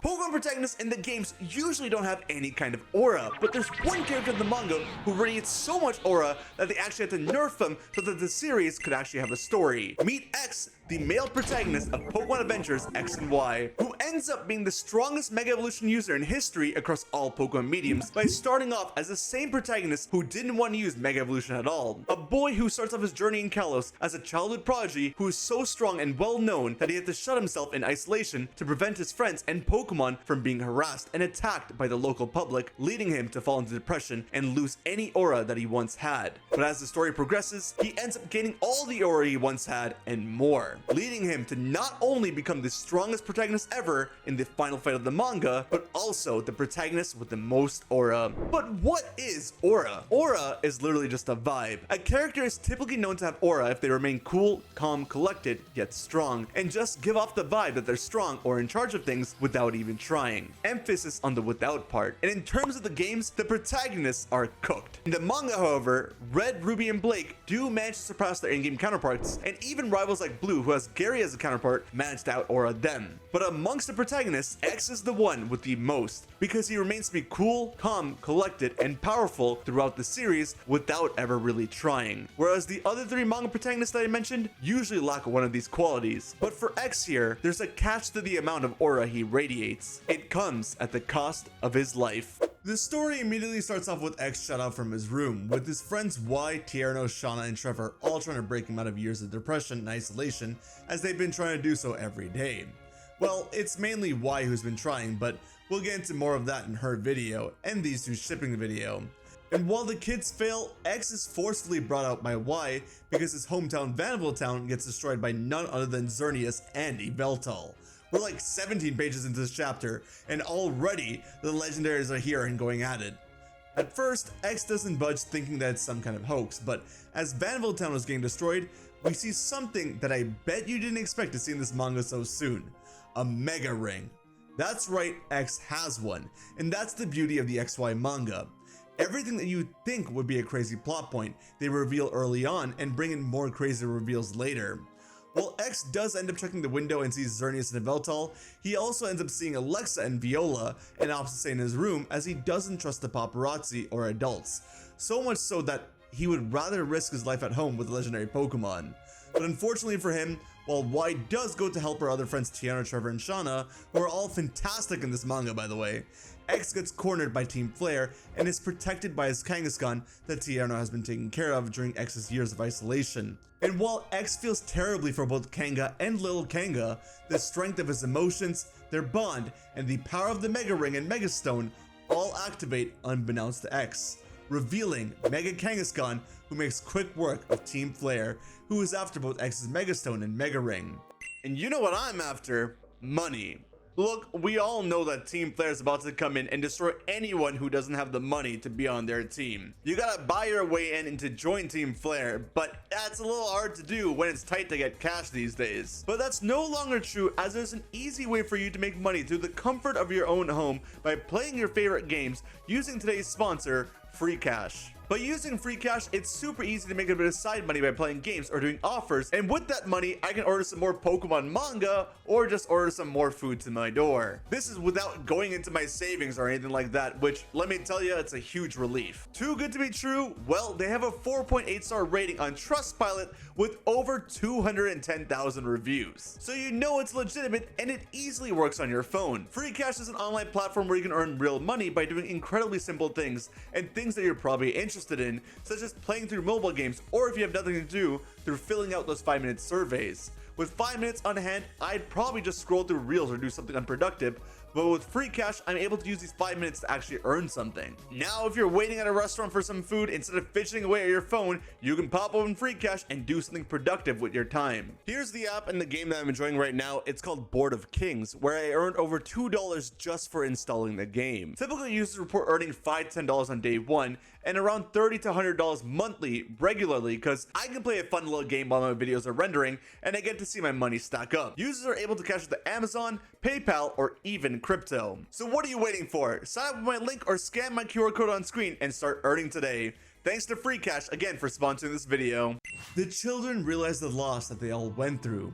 Pokemon protagonists in the games usually don't have any kind of aura, but there's one character in the manga who radiates so much aura that they actually had to nerf him so that the series could actually have a story. Meet X, the male protagonist of Pokemon Adventures X and Y, who ends up being the strongest Mega Evolution user in history across all Pokemon mediums by starting off as the same protagonist who didn't want to use Mega Evolution at all. A boy who starts off his journey in Kalos as a childhood prodigy who is so strong and well known that he had to shut himself in isolation to prevent his friends and Pokemon from being harassed and attacked by the local public, leading him to fall into depression and lose any aura that he once had. But as the story progresses, he ends up gaining all the aura he once had and more, leading him to not only become the strongest protagonist ever in the final fight of the manga, but also the protagonist with the most aura. But what is aura? Aura is literally just a vibe. A character is typically known to have aura if they remain cool, calm, collected, yet strong, and just give off the vibe that they're strong or in charge of things without even trying. Emphasis on the without part. And in terms of the games, the protagonists are cooked. In the manga, however, Red, Ruby, and Blake do manage to surpass their in-game counterparts, and even rivals like Blue, who has Gary as a counterpart, manage to out-aura them. But amongst the protagonists, X is the one with the most, because he remains to be cool, calm, collected, and powerful throughout the series without ever really trying. Whereas the other three manga protagonists that I mentioned usually lack one of these qualities. But for X here, there's a catch to the amount of aura he radiates. It comes at the cost of his life. The story immediately starts off with X shut out from his room, with his friends Y, Tierno, Shauna, and Trevor all trying to break him out of years of depression and isolation, as they've been trying to do so every day. Well, it's mainly Y who's been trying, but we'll get into more of that in her video, and these two shipping the video. And while the kids fail, X is forcefully brought out by Y because his hometown Vanderbilt Town gets destroyed by none other than Xerneas and Yveltal. We're like 17 pages into this chapter, and already the legendaries are here and going at it. At first, X doesn't budge, thinking that it's some kind of hoax, but as Vanderbilt Town is getting destroyed, we see something that I bet you didn't expect to see in this manga so soon. A Mega Ring. That's right, X has one, and that's the beauty of the XY manga. Everything that you think would be a crazy plot point, they reveal early on and bring in more crazy reveals later. While X does end up checking the window and sees Xerneas and Yveltal, he also ends up seeing Alexa and Viola and opts to stay in his room as he doesn't trust the paparazzi or adults, so much so that he would rather risk his life at home with legendary Pokemon. But unfortunately for him, while Y does go to help her other friends Tiana, Trevor, and Shauna, who are all fantastic in this manga by the way, X gets cornered by Team Flare and is protected by his Kangaskhan that Tiana has been taking care of during X's years of isolation. And while X feels terribly for both Kanga and Little Kanga, the strength of his emotions, their bond, and the power of the Mega Ring and Mega Stone all activate unbeknownst to X, revealing Mega Kangaskhan, who makes quick work of Team Flare, who is after both X's Mega Stone and Mega Ring. And you know what I'm after? Money. Look, we all know that Team Flare is about to come in and destroy anyone who doesn't have the money to be on their team. You gotta buy your way in and to join Team Flare, but that's a little hard to do when it's tight to get cash these days. But that's no longer true, as there's an easy way for you to make money through the comfort of your own home by playing your favorite games using today's sponsor, Free Cash. But using Free Cash, it's super easy to make a bit of side money by playing games or doing offers, and with that money, I can order some more Pokemon manga or just order some more food to my door. This is without going into my savings or anything like that, which, let me tell you, it's a huge relief. Too good to be true? Well, they have a 4.8 star rating on Trustpilot with over 210,000 reviews. So you know it's legitimate, and it easily works on your phone. Free Cash is an online platform where you can earn real money by doing incredibly simple things, and things that you're probably interested in, such as playing through mobile games, or if you have nothing to do, through filling out those 5-minute surveys. With 5 minutes on hand, I'd probably just scroll through reels or do something unproductive, but with Free Cash, I'm able to use these 5 minutes to actually earn something. Now, if you're waiting at a restaurant for some food, instead of fidgeting away at your phone, you can pop open Free Cash and do something productive with your time. Here's the app and the game that I'm enjoying right now. It's called Board of Kings, where I earned over $2 just for installing the game. Typically, users report earning $5 to $10 on day one, and around $30 to $100 monthly regularly, because I can play a fun little game while my videos are rendering, and I get to see my money stack up. Users are able to cash with Amazon, PayPal, or even crypto. So what are you waiting for? Sign up with my link or scan my QR code on screen and start earning today. Thanks to Free Cash again for sponsoring this video. The children realize the loss that they all went through.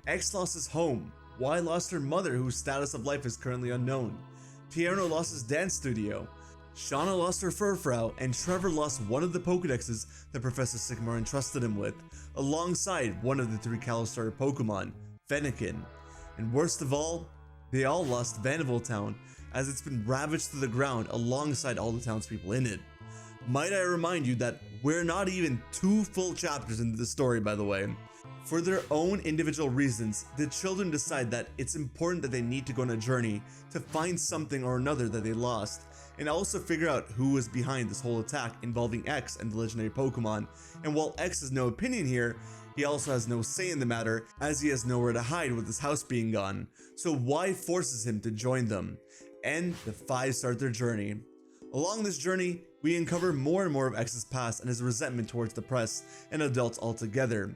X lost his home, Y lost her mother, whose status of life is currently unknown. Tierno lost his dance studio. Shauna lost her Furfrou, and Trevor lost one of the Pokedexes that Professor Sycamore entrusted him with, alongside one of the 3 Kalos Starter Pokemon, Fennekin. And worst of all, they all lost Vanderbilt Town, as it's been ravaged to the ground alongside all the townspeople in it. Might I remind you that we're not even 2 full chapters into the story, by the way. For their own individual reasons, the children decide that it's important that they need to go on a journey to find something or another that they lost, and also figure out who was behind this whole attack involving X and the legendary Pokemon. And while X has no opinion here, he also has no say in the matter, as he has nowhere to hide with his house being gone. So Y forces him to join them, and the 5 start their journey. Along this journey, we uncover more and more of X's past and his resentment towards the press and adults altogether.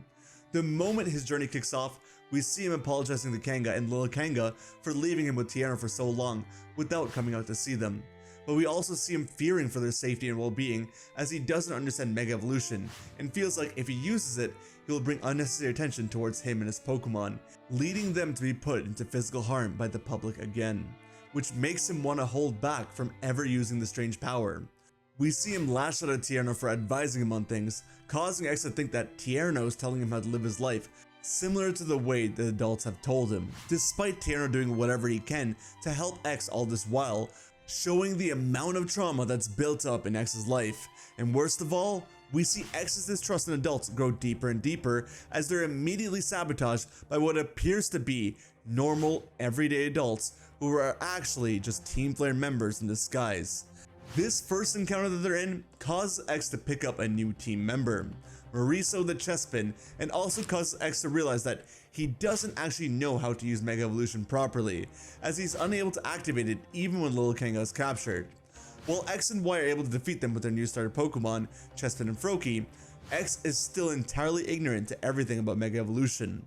The moment his journey kicks off, we see him apologizing to Kanga and Lillikanga for leaving him with Tierno for so long without coming out to see them. But we also see him fearing for their safety and well-being, as he doesn't understand Mega Evolution and feels like if he uses it, he will bring unnecessary attention towards him and his Pokemon, leading them to be put into physical harm by the public again, which makes him want to hold back from ever using the strange power. We see him lash out at Tierno for advising him on things, causing X to think that Tierno is telling him how to live his life, similar to the way the adults have told him, despite Tierno doing whatever he can to help X all this while, showing the amount of trauma that's built up in X's life. And worst of all, we see X's distrust in adults grow deeper and deeper as they're immediately sabotaged by what appears to be normal, everyday adults who are actually just team player members in disguise. This first encounter that they're in causes X to pick up a new team member, Mariso the Chespin, and also causes X to realize that he doesn't actually know how to use Mega Evolution properly, as he's unable to activate it even when Lillikanga is captured. While X and Y are able to defeat them with their new starter Pokemon, Chespin and Froakie, X is still entirely ignorant to everything about Mega Evolution.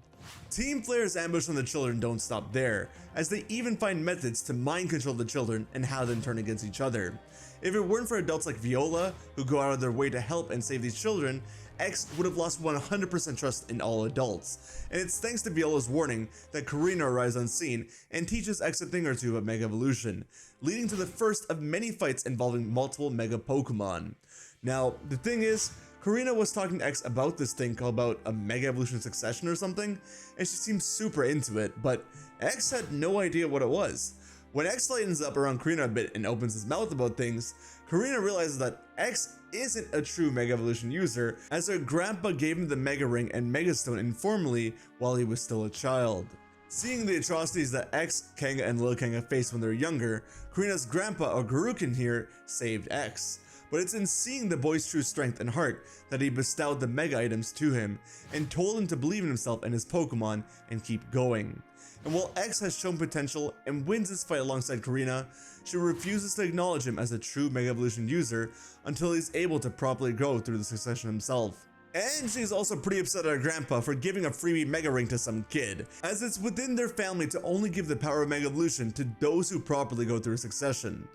Team players' ambush on the children don't stop there, as they even find methods to mind control the children and have them turn against each other. If it weren't for adults like Viola, who go out of their way to help and save these children, X would have lost 100% trust in all adults. And it's thanks to Viola's warning that Karina arrives on scene and teaches X a thing or two about Mega Evolution, leading to the first of many fights involving multiple Mega Pokemon. Now, the thing is, Karina was talking to X about this thing called about a Mega Evolution succession or something, and she seemed super into it, but X had no idea what it was. When X lightens up around Karina a bit and opens his mouth about things, Karina realizes that X isn't a true Mega Evolution user, as her grandpa gave him the Mega Ring and Mega Stone informally while he was still a child. Seeing the atrocities that X, Kanga, and Lillikanga faced when they were younger, Karina's grandpa, or Garukin here, saved X. But it's in seeing the boy's true strength and heart that he bestowed the Mega items to him and told him to believe in himself and his Pokemon and keep going. And while X has shown potential and wins this fight alongside Karina, she refuses to acknowledge him as a true Mega Evolution user until he's able to properly go through the succession himself. And she's also pretty upset at her grandpa for giving a freebie Mega Ring to some kid, as it's within their family to only give the power of Mega Evolution to those who properly go through a succession.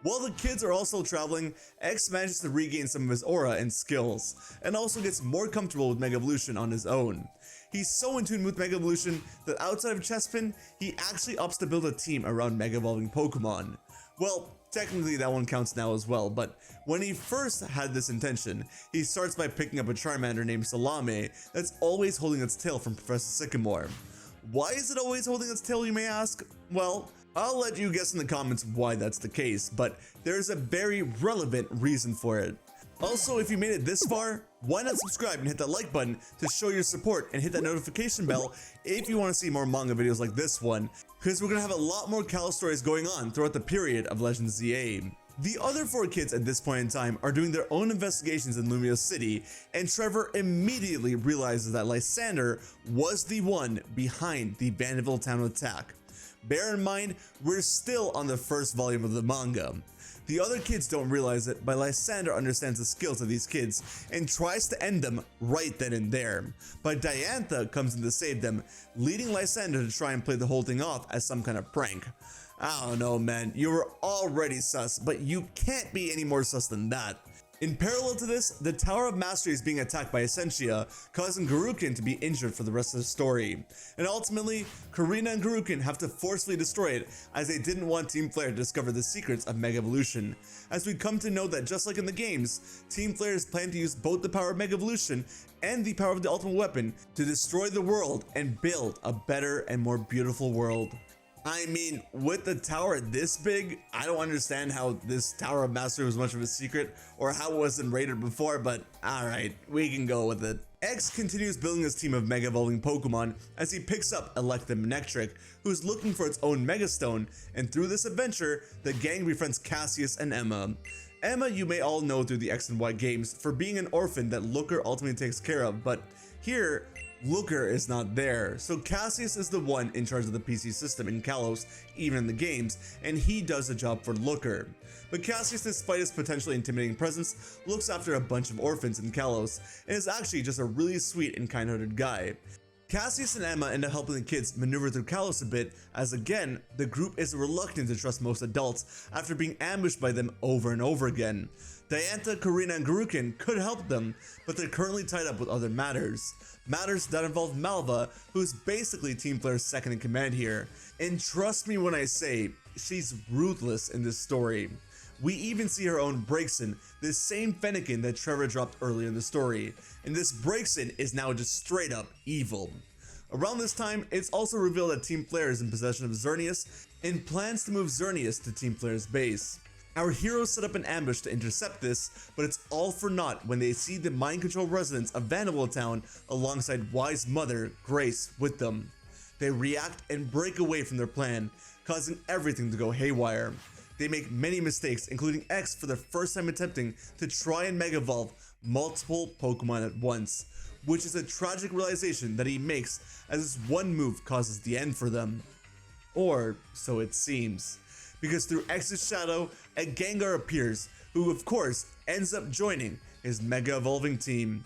While the kids are also traveling, X manages to regain some of his aura and skills, and also gets more comfortable with Mega Evolution on his own. He's so in tune with Mega Evolution that outside of Chespin, he actually opts to build a team around Mega Evolving Pokemon. Well, technically that one counts now as well, but when he first had this intention, he starts by picking up a Charmander named Salame that's always holding its tail from Professor Sycamore. Why is it always holding its tail, you may ask? Well, I'll let you guess in the comments why that's the case, but there's a very relevant reason for it. Also, if you made it this far, why not subscribe and hit that like button to show your support, and hit that notification bell if you want to see more manga videos like this one, because we're going to have a lot more Kalos stories going on throughout the period of Legends ZA. The other 4 kids at this point in time are doing their own investigations in Lumia City, and Trevor immediately realizes that Lysander was the one behind the Vanderbilt Town attack. Bear in mind, we're still on the first volume of the manga. The other kids don't realize it, but Lysander understands the skills of these kids and tries to end them right then and there. But Diantha comes in to save them, leading Lysander to try and play the whole thing off as some kind of prank. I don't know, man, you were already sus, but you can't be any more sus than that. In parallel to this, the Tower of Mastery is being attacked by Essentia, causing Garukin to be injured for the rest of the story. And ultimately, Karina and Garukin have to forcefully destroy it, as they didn't want Team Flare to discover the secrets of Mega Evolution. As we come to know that just like in the games, Team Flare is planning to use both the power of Mega Evolution and the power of the ultimate weapon to destroy the world and build a better and more beautiful world. I mean, with the tower this big, I don't understand how this Tower of Mastery was much of a secret or how it wasn't rated before, but alright, we can go with it. X continues building his team of Mega Evolving Pokemon as he picks up Electum Manectric, who's looking for its own Mega Stone, and through this adventure, the gang befriends Cassius and Emma. Emma you may all know through the X and Y games for being an orphan that Looker ultimately takes care of, but here, Looker is not there, so Cassius is the one in charge of the PC system in Kalos, even in the games, and he does the job for Looker. But Cassius, despite his potentially intimidating presence, looks after a bunch of orphans in Kalos, and is actually just a really sweet and kind-hearted guy. Cassius and Emma end up helping the kids maneuver through Kalos a bit, as again, the group is reluctant to trust most adults after being ambushed by them over and over again. Diantha, Karina, and Garukin could help them, but they're currently tied up with other matters that involve Malva, who's basically Team Flare's second in command here. And trust me when I say, she's ruthless in this story. We even see her own Braixen, this same Fennekin that Trevor dropped earlier in the story, and this Braixen is now just straight up evil. Around this time, it's also revealed that Team Flare is in possession of Xerneas and plans to move Xerneas to Team Flare's base. Our heroes set up an ambush to intercept this, but it's all for naught when they see the mind-controlled residents of Vanderbilt Town alongside Y's mother, Grace, with them. They react and break away from their plan, causing everything to go haywire. They make many mistakes, including X for the first time attempting to try and Mega Evolve multiple Pokemon at once, which is a tragic realization that he makes as this one move causes the end for them. Or so it seems. Because through X's shadow, a Gengar appears, who of course ends up joining his Mega Evolving team.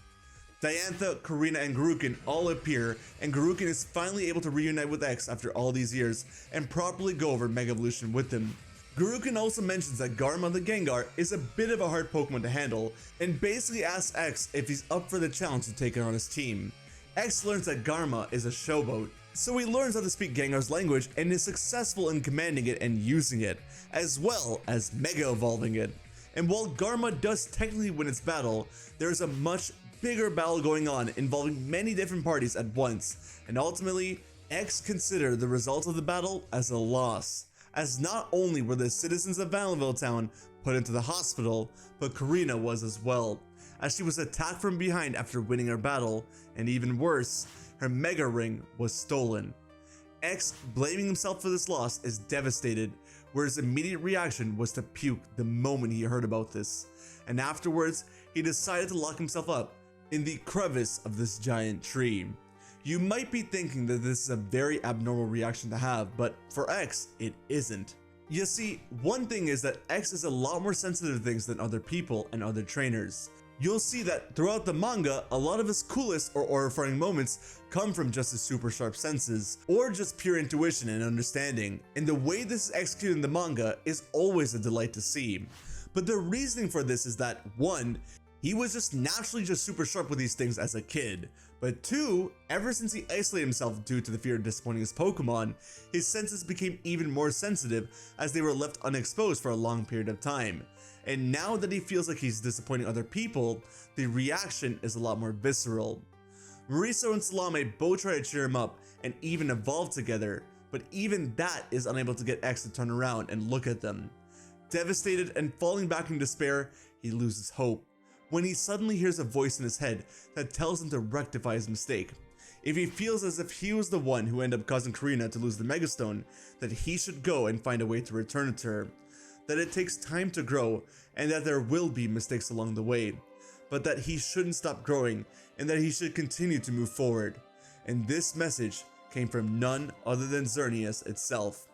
Diantha, Karina, and Garukin all appear, and Garukin is finally able to reunite with X after all these years and properly go over Mega Evolution with him. Garukin also mentions that Garma the Gengar is a bit of a hard Pokemon to handle, and basically asks X if he's up for the challenge to take it on his team. X learns that Garma is a showboat, so he learns how to speak Gengar's language and is successful in commanding it and using it, as well as Mega Evolving it. And while Garma does technically win its battle, there is a much bigger battle going on involving many different parties at once, and ultimately, X considered the results of the battle as a loss, as not only were the citizens of Vanderbilt Town put into the hospital, but Karina was as well, as she was attacked from behind after winning her battle, and even worse, her Mega Ring was stolen. X, blaming himself for this loss, is devastated, where his immediate reaction was to puke the moment he heard about this, and afterwards, he decided to lock himself up in the crevice of this giant tree. You might be thinking that this is a very abnormal reaction to have, but for X, it isn't. You see, one thing is that X is a lot more sensitive to things than other people and other trainers. You'll see that throughout the manga, a lot of his coolest or aura-firing moments come from just his super sharp senses, or just pure intuition and understanding, and the way this is executed in the manga is always a delight to see. But the reasoning for this is that 1, he was just naturally just super sharp with these things as a kid, but 2, ever since he isolated himself due to the fear of disappointing his Pokemon, his senses became even more sensitive as they were left unexposed for a long period of time. And now that he feels like he's disappointing other people, the reaction is a lot more visceral. Mauricio and Salame both try to cheer him up and even evolve together, but even that is unable to get X to turn around and look at them. Devastated and falling back in despair, he loses hope, when he suddenly hears a voice in his head that tells him to rectify his mistake. If he feels as if he was the one who ended up causing Karina to lose the Mega Stone, that he should go and find a way to return it to her. That it takes time to grow, and that there will be mistakes along the way, but that he shouldn't stop growing, and that he should continue to move forward. And this message came from none other than Xerneas itself.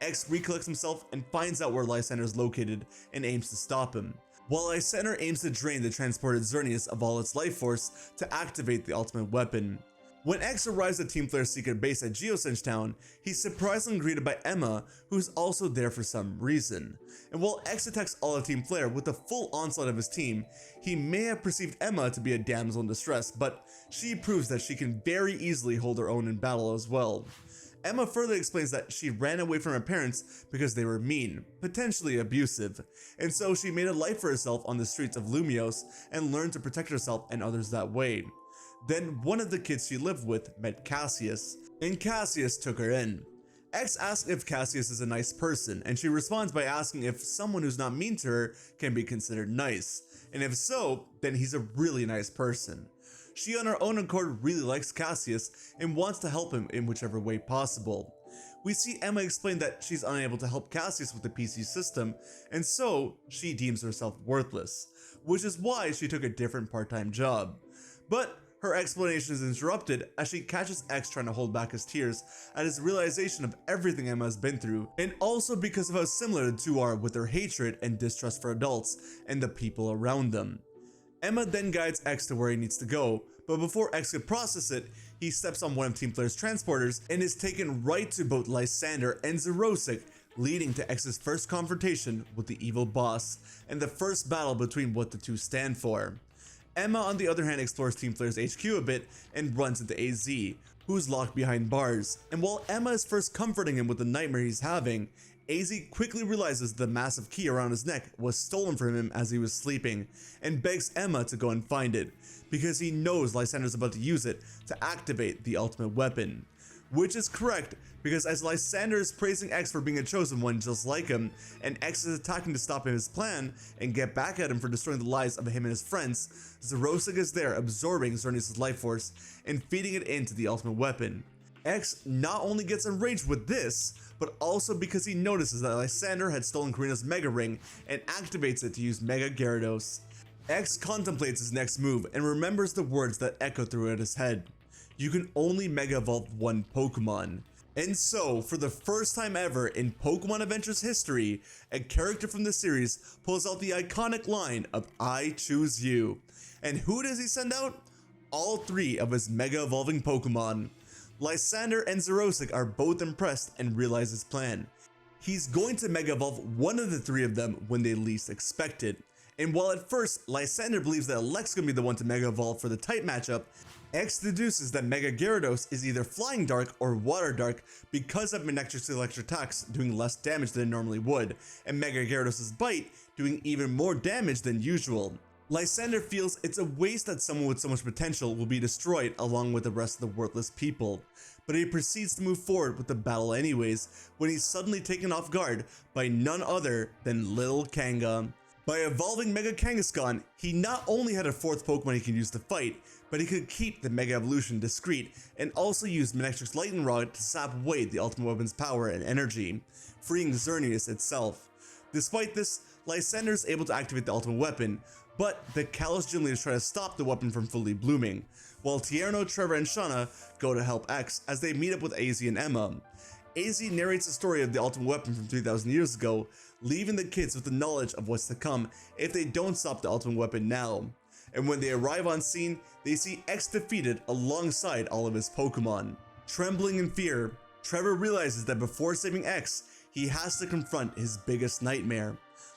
X recollects himself and finds out where Lysander is located and aims to stop him, while Lysander aims to drain the transported Xerneas of all its life force to activate the ultimate weapon. When X arrives at Team Flare's secret base at Geosenge Town, he's surprisingly greeted by Emma, who's also there for some reason. And while X attacks all of Team Flare with the full onslaught of his team, he may have perceived Emma to be a damsel in distress, but she proves that she can very easily hold her own in battle as well. Emma further explains that she ran away from her parents because they were mean, potentially abusive, and so she made a life for herself on the streets of Lumiose and learned to protect herself and others that way. Then one of the kids she lived with met Cassius, and Cassius took her in. X asks if Cassius is a nice person, and she responds by asking if someone who's not mean to her can be considered nice, and if so, then he's a really nice person. She on her own accord really likes Cassius and wants to help him in whichever way possible. We see Emma explain that she's unable to help Cassius with the PC system, and so she deems herself worthless, which is why she took a different part-time job. But her explanation is interrupted as she catches X trying to hold back his tears at his realization of everything Emma has been through, and also because of how similar the two are with their hatred and distrust for adults and the people around them. Emma then guides X to where he needs to go, but before X could process it, he steps on one of Team Flare's transporters and is taken right to both Lysander and Xerosic, leading to X's first confrontation with the evil boss, and the first battle between what the two stand for. Emma on the other hand explores Team Flare's HQ a bit and runs into AZ, who's locked behind bars, and while Emma is first comforting him with the nightmare he's having, AZ quickly realizes the massive key around his neck was stolen from him as he was sleeping, and begs Emma to go and find it, because he knows Lysander's about to use it to activate the ultimate weapon. Which is correct, because as Lysander is praising X for being a chosen one just like him, and X is attacking to stop his plan and get back at him for destroying the lives of him and his friends, Xerosic is there absorbing Xerneas' life force and feeding it into the ultimate weapon. X not only gets enraged with this, but also because he notices that Lysander had stolen Karina's Mega Ring and activates it to use Mega Gyarados. X contemplates his next move and remembers the words that echo through his head. You can only Mega Evolve one Pokemon. And so, for the first time ever in Pokemon Adventures history, a character from the series pulls out the iconic line of "I choose you." And who does he send out? All three of his Mega Evolving Pokemon. Lysander and Xerosic are both impressed and realize his plan. He's going to Mega Evolve one of the three of them when they least expect it. And while at first, Lysander believes that Alex is going to be the one to Mega Evolve for the type matchup, X deduces that Mega Gyarados is either Flying Dark or Water Dark because of Manectric's electric attacks doing less damage than it normally would, and Mega Gyarados' Bite doing even more damage than usual. Lysander feels it's a waste that someone with so much potential will be destroyed along with the rest of the worthless people, but he proceeds to move forward with the battle anyways when he's suddenly taken off guard by none other than Lil Kanga. By evolving Mega Kangaskhan, he not only had a fourth Pokemon he can use to fight, but he could keep the Mega Evolution discreet and also use Manectric's Lightning Rod to sap away the ultimate weapon's power and energy, freeing Xerneas itself. Despite this, Lysander is able to activate the ultimate weapon, but the Kalos gym leaders try to stop the weapon from fully blooming, while Tierno, Trevor, and Shauna go to help X as they meet up with AZ and Emma. AZ narrates the story of the ultimate weapon from 3,000 years ago, leaving the kids with the knowledge of what's to come if they don't stop the ultimate weapon now. And when they arrive on scene, they see X defeated alongside all of his Pokemon. Trembling in fear, Trevor realizes that before saving X, he has to confront his biggest nightmare,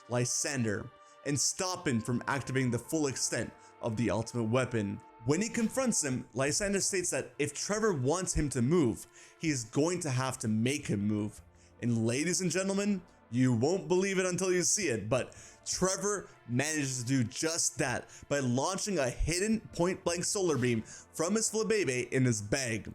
Lysander, and stop him from activating the full extent of the ultimate weapon. When he confronts him, Lysander states that if Trevor wants him to move, he is going to have to make him move. And ladies and gentlemen, you won't believe it until you see it, but Trevor manages to do just that by launching a hidden point-blank solar beam from his Flabébé in his bag.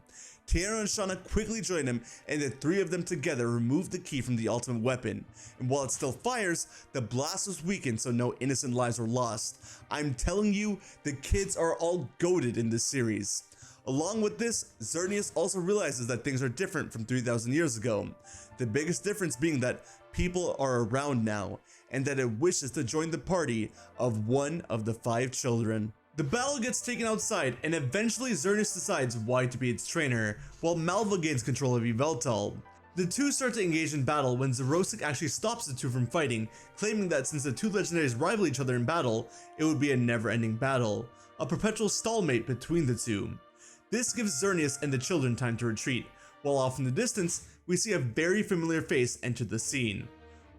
Tierno and Shauna quickly join him, and the three of them together remove the key from the ultimate weapon. And while it still fires, the blast was weakened so no innocent lives were lost. I'm telling you, the kids are all goated in this series. Along with this, Xerneas also realizes that things are different from 3,000 years ago. The biggest difference being that people are around now, and that it wishes to join the party of one of the 5 children. The battle gets taken outside, and eventually Xerneas decides why to be its trainer, while Malva gains control of Yveltal. The two start to engage in battle when Xerosic actually stops the two from fighting, claiming that since the two legendaries rival each other in battle, it would be a never-ending battle, a perpetual stalemate between the two. This gives Xerneas and the children time to retreat, while off in the distance, we see a very familiar face enter the scene.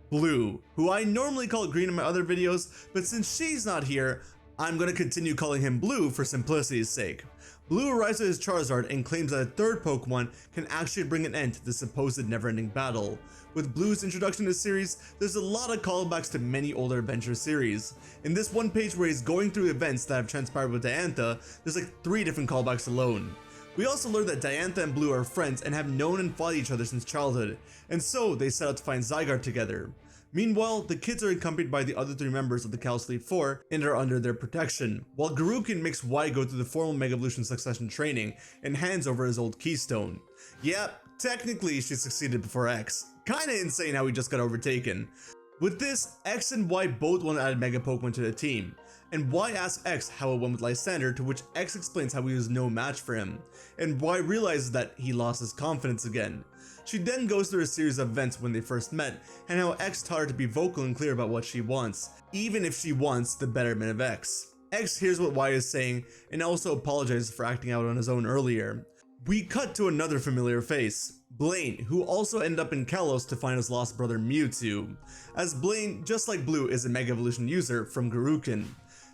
Blue, who I normally call Green in my other videos, but since she's not here, I'm going to continue calling him Blue for simplicity's sake. Blue arrives at his Charizard and claims that a third Pokemon can actually bring an end to the supposed never-ending battle. With Blue's introduction to the series, there's a lot of callbacks to many older adventure series. In this one page where he's going through events that have transpired with Diantha, there's like 3 different callbacks alone. We also learn that Diantha and Blue are friends and have known and fought each other since childhood, and so they set out to find Zygarde together. Meanwhile, the kids are accompanied by the other 3 members of the Kalos Elite Four and are under their protection, while Garukin makes Y go through the formal Mega Evolution succession training and hands over his old keystone. Yep, technically she succeeded before X. Kinda insane how he just got overtaken. With this, X and Y both want to add Mega Pokemon to the team, and Y asks X how it went with Lysander, to which X explains how he was no match for him, and Y realizes that he lost his confidence again. She then goes through a series of events when they first met, and how X taught her to be vocal and clear about what she wants, even if she wants the betterment of X. X hears what Y is saying, and also apologizes for acting out on his own earlier. We cut to another familiar face, Blaine, who also ended up in Kalos to find his lost brother Mewtwo, as Blaine, just like Blue, is a Mega Evolution user from Garukin.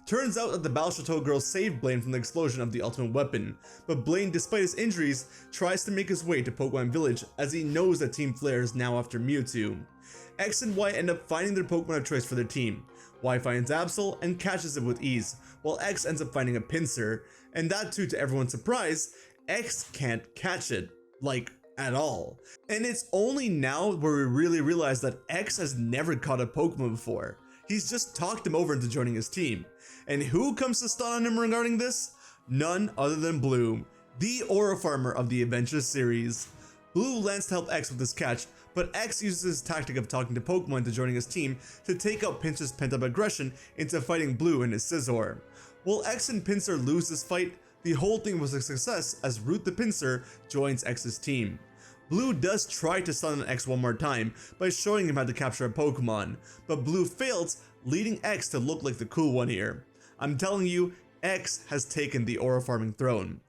Turns out that the Battle Chateau girls saved Blaine from the explosion of the ultimate weapon, but Blaine, despite his injuries, tries to make his way to Pokemon Village as he knows that Team Flare is now after Mewtwo. X and Y end up finding their Pokemon of choice for their team. Y finds Absol and catches it with ease, while X ends up finding a Pinsir, and that too to everyone's surprise, X can't catch it, like, at all. And it's only now where we really realize that X has never caught a Pokemon before. He's just talked him over into joining his team. And who comes to stun on him regarding this? None other than Blue, the Aura Farmer of the Adventure series. Blue lands to help X with this catch, but X uses his tactic of talking to Pokemon to joining his team to take out Pinsir's pent-up aggression into fighting Blue and his Scizor. While X and Pinsir lose this fight, the whole thing was a success as Root the Pinsir joins X's team. Blue does try to stun on X one more time by showing him how to capture a Pokemon, but Blue fails, leading X to look like the cool one here. I'm telling you, X has taken the Aura Farming throne.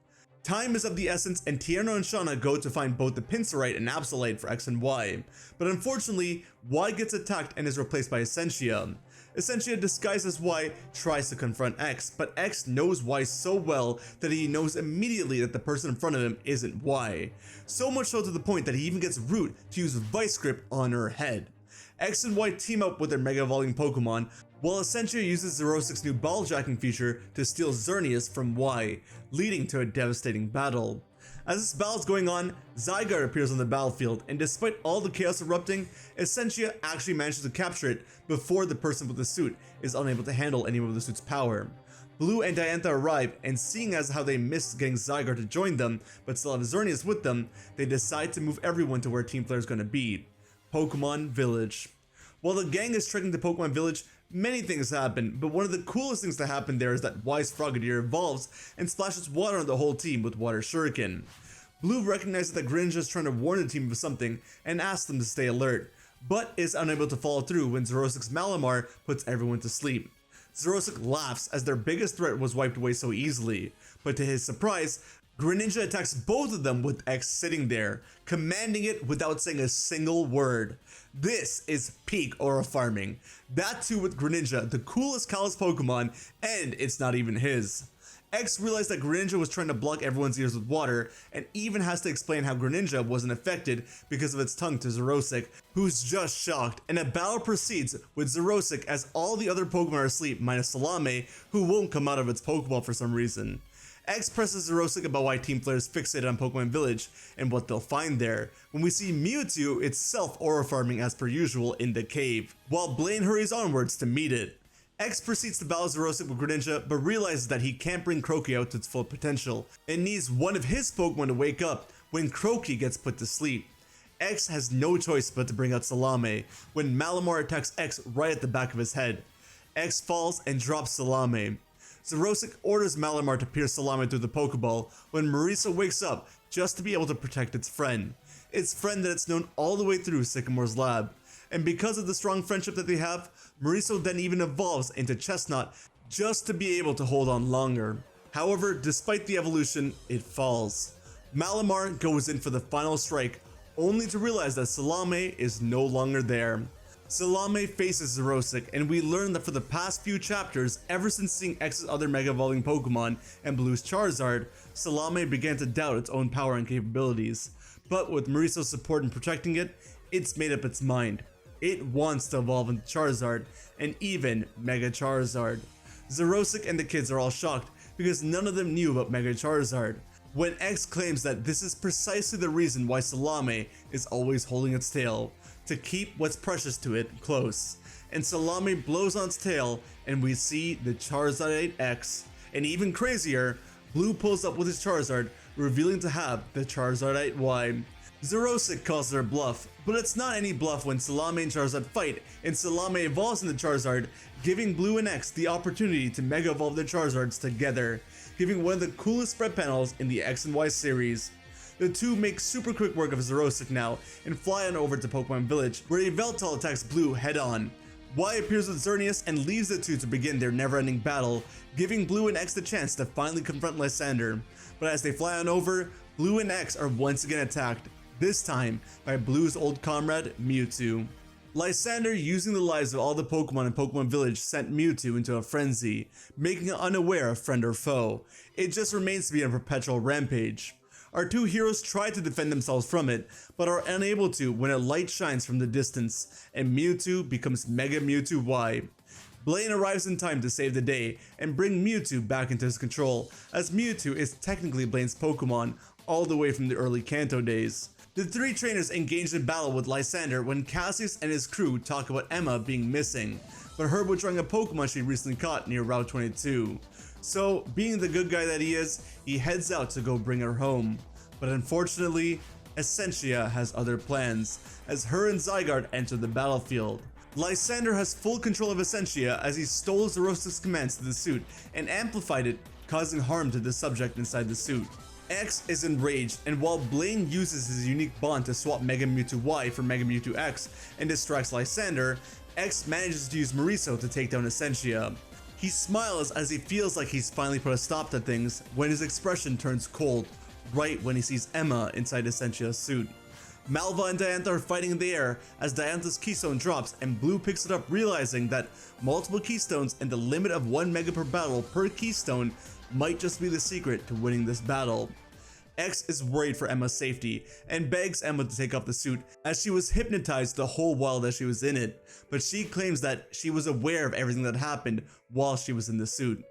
Time is of the essence, and Tierno and Shauna go to find both the Pinsirite and Absolite for X and Y, but unfortunately, Y gets attacked and is replaced by Essentia. Essentia, disguised as Y, tries to confront X, but X knows Y so well that he knows immediately that the person in front of him isn't Y. So much so to the point that he even gets Root to use Vice Grip on her head. X and Y team up with their Mega Evolving Pokemon, while Essentia uses Xeroxic's new Ball Jacking feature to steal Xerneas from Y, leading to a devastating battle. As this battle's going on, Zygarde appears on the battlefield, and despite all the chaos erupting, Essentia actually manages to capture it before the person with the suit is unable to handle any of the suit's power. Blue and Diantha arrive, and seeing as how they missed getting Zygarde to join them, but still have Xerneas with them, they decide to move everyone to where Team Flare is going to be, Pokemon Village. While the gang is trekking to Pokemon Village, many things happen, but one of the coolest things to happen there is that Y's Frogadier evolves and splashes water on the whole team with Water Shuriken. Blue recognizes that Greninja is trying to warn the team of something and asks them to stay alert, but is unable to follow through when Xerosic's Malamar puts everyone to sleep. Xerosic laughs as their biggest threat was wiped away so easily, but to his surprise, Greninja attacks both of them with X sitting there, commanding it without saying a single word. This is peak Aura Farming. That too with Greninja, the coolest Kalos Pokemon, and it's not even his. X realized that Greninja was trying to block everyone's ears with water, and even has to explain how Greninja wasn't affected because of its tongue to Xerosic, who's just shocked, and a battle proceeds with Xerosic as all the other Pokemon are asleep minus Salame, who won't come out of its Pokeball for some reason. X presses Xerosic about why Team Flare is fixated on Pokemon Village and what they'll find there, when we see Mewtwo itself Aura Farming as per usual in the cave, while Blaine hurries onwards to meet it. X proceeds to battle Xerosic with Greninja, but realizes that he can't bring Croaky out to its full potential, and needs one of his Pokemon to wake up when Croaky gets put to sleep. X has no choice but to bring out Salame, when Malamar attacks X right at the back of his head. X falls and drops Salame. Xerosic orders Malamar to pierce Salame through the Pokeball when Marisa wakes up just to be able to protect its friend. Its friend that it's known all the way through Sycamore's lab. And because of the strong friendship that they have, Marisa then even evolves into Chesnaught just to be able to hold on longer. However, despite the evolution, it falls. Malamar goes in for the final strike, only to realize that Salame is no longer there. Salame faces Xerosic, and we learn that for the past few chapters, ever since seeing X's other Mega Evolving Pokemon and Blue's Charizard, Salame began to doubt its own power and capabilities. But with Maurice's support in protecting it, it's made up its mind. It wants to evolve into Charizard, and even Mega Charizard. Xerosic and the kids are all shocked because none of them knew about Mega Charizard, when X claims that this is precisely the reason why Salame is always holding its tail, to keep what's precious to it close. And Salame blows on its tail, and we see the Charizardite X, and even crazier, Blue pulls up with his Charizard, revealing to have the Charizardite Y. Xerosic calls their bluff, but it's not any bluff when Salame and Charizard fight, and Salame evolves into Charizard, giving Blue and X the opportunity to Mega Evolve their Charizards together, giving one of the coolest spread panels in the X and Y series. The two make super quick work of Xerosic now, and fly on over to Pokemon Village, where Yveltal attacks Blue head on. Y appears with Xerneas and leaves the two to begin their never-ending battle, giving Blue and X the chance to finally confront Lysander. But as they fly on over, Blue and X are once again attacked, this time by Blue's old comrade, Mewtwo. Lysander, using the lives of all the Pokemon in Pokemon Village, sent Mewtwo into a frenzy, making it unaware of friend or foe. It just remains to be on a perpetual rampage. Our two heroes try to defend themselves from it, but are unable to when a light shines from the distance, and Mewtwo becomes Mega Mewtwo Y. Blaine arrives in time to save the day, and bring Mewtwo back into his control, as Mewtwo is technically Blaine's Pokemon, all the way from the early Kanto days. The three trainers engaged in battle with Lysander when Cassius and his crew talk about Emma being missing, but heard withdrawing a Pokemon she recently caught near Route 22. So, being the good guy that he is, he heads out to go bring her home. But unfortunately, Essentia has other plans, as her and Zygarde enter the battlefield. Lysander has full control of Essentia as he stole Xerosic's commands to the suit and amplified it, causing harm to the subject inside the suit. X is enraged, and while Blaine uses his unique bond to swap Mega Mewtwo Y for Mega Mewtwo X and distracts Lysander, X manages to use Mauricio to take down Essentia. He smiles as he feels like he's finally put a stop to things, when his expression turns cold, right when he sees Emma inside Essentia's suit. Malva and Diantha are fighting in the air as Diantha's keystone drops and Blue picks it up, realizing that multiple keystones and the limit of 1 mega per battle per keystone might just be the secret to winning this battle. X is worried for Emma's safety and begs Emma to take off the suit, as she was hypnotized the whole while that she was in it, but she claims that she was aware of everything that happened while she was in the suit.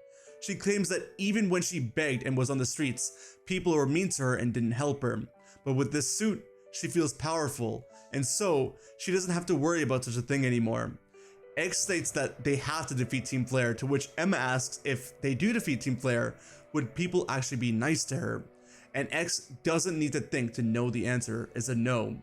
She claims that even when she begged and was on the streets, people were mean to her and didn't help her, but with this suit, she feels powerful, and so she doesn't have to worry about such a thing anymore. X states that they have to defeat Team Flare, to which Emma asks if they do defeat Team Flare, would people actually be nice to her? And X doesn't need to think to know the answer is a no.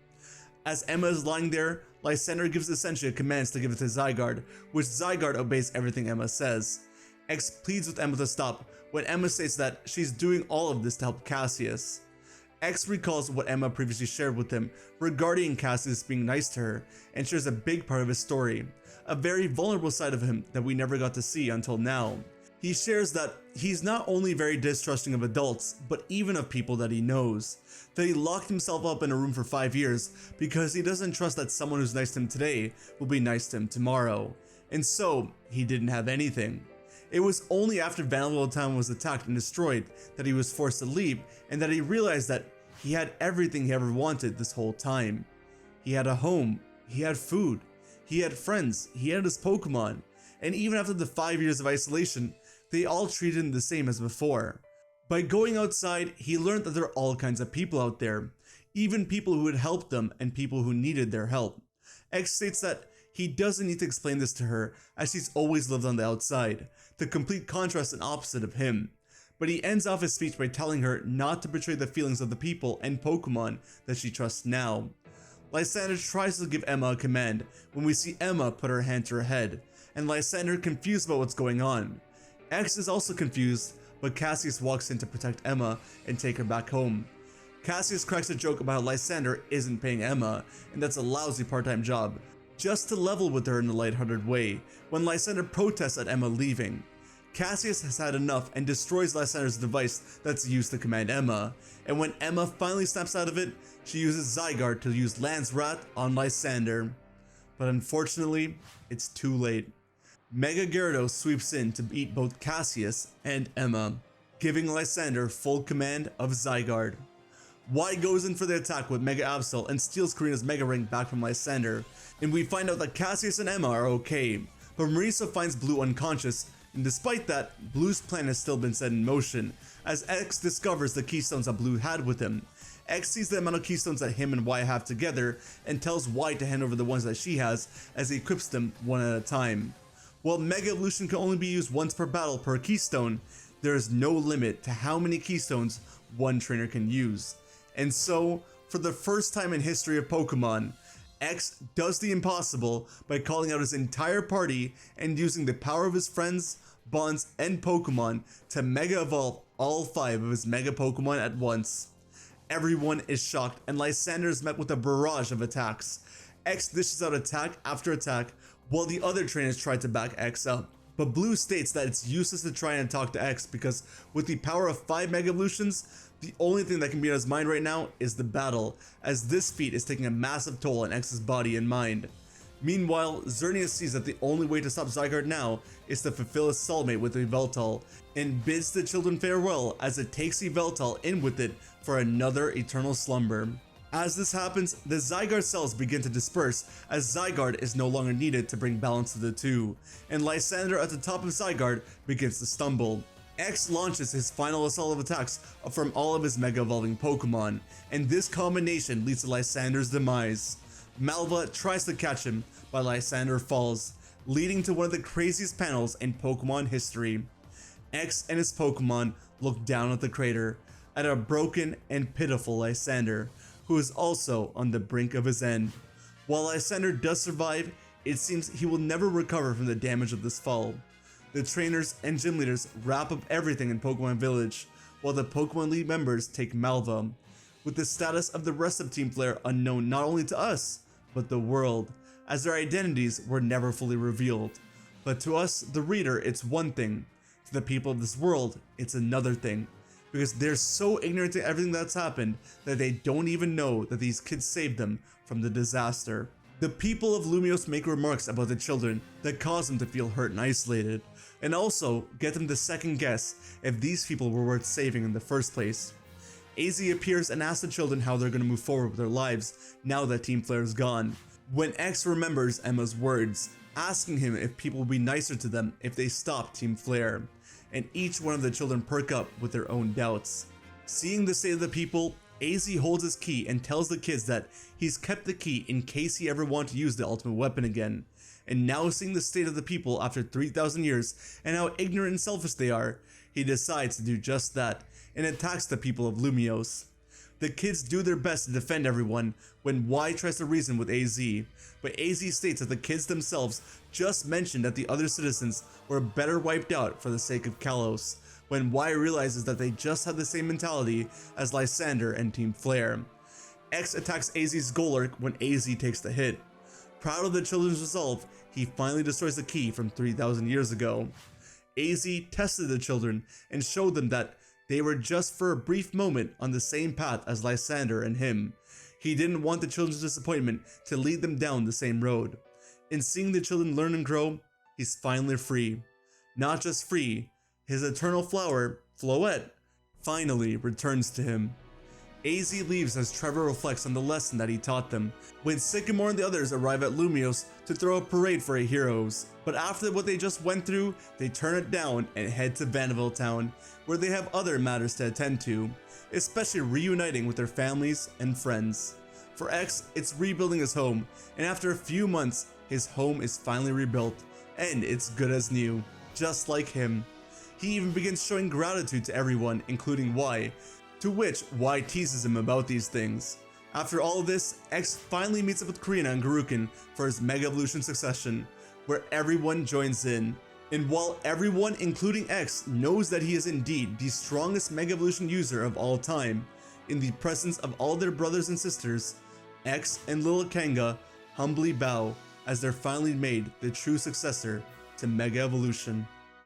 As Emma is lying there, Lysander gives Essentia commands to give it to Zygarde, which Zygarde obeys everything Emma says. X pleads with Emma to stop, when Emma states that she's doing all of this to help Cassius. X recalls what Emma previously shared with him regarding Cassius being nice to her, and shares a big part of his story, a very vulnerable side of him that we never got to see until now. He shares that he's not only very distrusting of adults, but even of people that he knows, that he locked himself up in a room for 5 years because he doesn't trust that someone who's nice to him today will be nice to him tomorrow, and so he didn't have anything. It was only after Vanillville Town was attacked and destroyed that he was forced to leave, and that he realized that he had everything he ever wanted this whole time. He had a home, he had food, he had friends, he had his Pokemon, and even after the 5 years of isolation, they all treated him the same as before. By going outside, he learned that there are all kinds of people out there, even people who would help them and people who needed their help. X states that he doesn't need to explain this to her, as she's always lived on the outside, the complete contrast and opposite of him. But he ends off his speech by telling her not to betray the feelings of the people and Pokemon that she trusts now. Lysander tries to give Emma a command when we see Emma put her hand to her head, and Lysander confused about what's going on. X is also confused, but Cassius walks in to protect Emma and take her back home. Cassius cracks a joke about how Lysander isn't paying Emma, and that's a lousy part-time job, just to level with her in a lighthearted way, when Lysander protests at Emma leaving. Cassius has had enough and destroys Lysander's device that's used to command Emma, and when Emma finally snaps out of it, she uses Zygarde to use Land's Wrath on Lysander. But unfortunately, it's too late. Mega Gyarados sweeps in to beat both Cassius and Emma, giving Lysander full command of Zygarde. Y goes in for the attack with Mega Absol and steals Karina's Mega Ring back from Lysander, and we find out that Cassius and Emma are okay, but Marisa finds Blue unconscious, and despite that, Blue's plan has still been set in motion, as X discovers the keystones that Blue had with him. X sees the amount of keystones that him and Y have together, and tells Y to hand over the ones that she has, as he equips them one at a time. While Mega Evolution can only be used once per battle per keystone, there is no limit to how many keystones one trainer can use. And so, for the first time in history of Pokemon, X does the impossible by calling out his entire party and using the power of his friends, bonds, and Pokemon to Mega Evolve all 5 of his Mega Pokemon at once. Everyone is shocked and Lysander is met with a barrage of attacks. X dishes out attack after attack while the other trainers try to back X up. But Blue states that it's useless to try and talk to X because with the power of 5 Mega Evolutions, the only thing that can be on his mind right now is the battle, as this feat is taking a massive toll on X's body and mind. Meanwhile, Xerneas sees that the only way to stop Zygarde now is to fulfill his soulmate with Yveltal, and bids the children farewell as it takes Yveltal in with it for another eternal slumber. As this happens, the Zygarde cells begin to disperse as Zygarde is no longer needed to bring balance to the two, and Lysander at the top of Zygarde begins to stumble. X launches his final assault of attacks from all of his Mega Evolving Pokemon, and this combination leads to Lysander's demise. Malva tries to catch him, but Lysander falls, leading to one of the craziest panels in Pokemon history. X and his Pokemon look down at the crater, at a broken and pitiful Lysander, who is also on the brink of his end. While Lysander does survive, it seems he will never recover from the damage of this fall. The trainers and gym leaders wrap up everything in Pokemon Village, while the Pokemon League members take Malva, with the status of the rest of Team Flare unknown not only to us, but the world, as their identities were never fully revealed. But to us, the reader, it's one thing. To the people of this world, it's another thing. Because they're so ignorant to everything that's happened that they don't even know that these kids saved them from the disaster. The people of Lumiose make remarks about the children that cause them to feel hurt and isolated, and also get them to second guess if these people were worth saving in the first place. AZ appears and asks the children how they're going to move forward with their lives now that Team Flare is gone. When X remembers Emma's words, asking him if people will be nicer to them if they stop Team Flare, and each one of the children perk up with their own doubts. Seeing the state of the people, AZ holds his key and tells the kids that he's kept the key in case he ever wants to use the ultimate weapon again. And now seeing the state of the people after 3,000 years and how ignorant and selfish they are, he decides to do just that and attacks the people of Lumiose. The kids do their best to defend everyone when Y tries to reason with AZ, but AZ states that the kids themselves just mentioned that the other citizens were better wiped out for the sake of Kalos, when Y realizes that they just had the same mentality as Lysander and Team Flare. X attacks AZ's Golurk when AZ takes the hit. Proud of the children's resolve, he finally destroys the key from 3,000 years ago. AZ tested the children and showed them that they were just for a brief moment on the same path as Lysander and him. He didn't want the children's disappointment to lead them down the same road. In seeing the children learn and grow, he's finally free. Not just free, his eternal flower, Floette, finally returns to him. AZ leaves as Trevor reflects on the lesson that he taught them, when Sycamore and the others arrive at Lumiose to throw a parade for heroes. But after what they just went through, they turn it down and head to Vanderbilt Town, where they have other matters to attend to, especially reuniting with their families and friends. For X, it's rebuilding his home, and after a few months, his home is finally rebuilt, and it's good as new, just like him. He even begins showing gratitude to everyone, including Y, to which Y teases him about these things. After all of this, X finally meets up with Karina and Garukin for his Mega Evolution succession, where everyone joins in. And while everyone, including X, knows that he is indeed the strongest Mega Evolution user of all time, in the presence of all their brothers and sisters, X and Lillikanga humbly bow as they're finally made the true successor to Mega Evolution.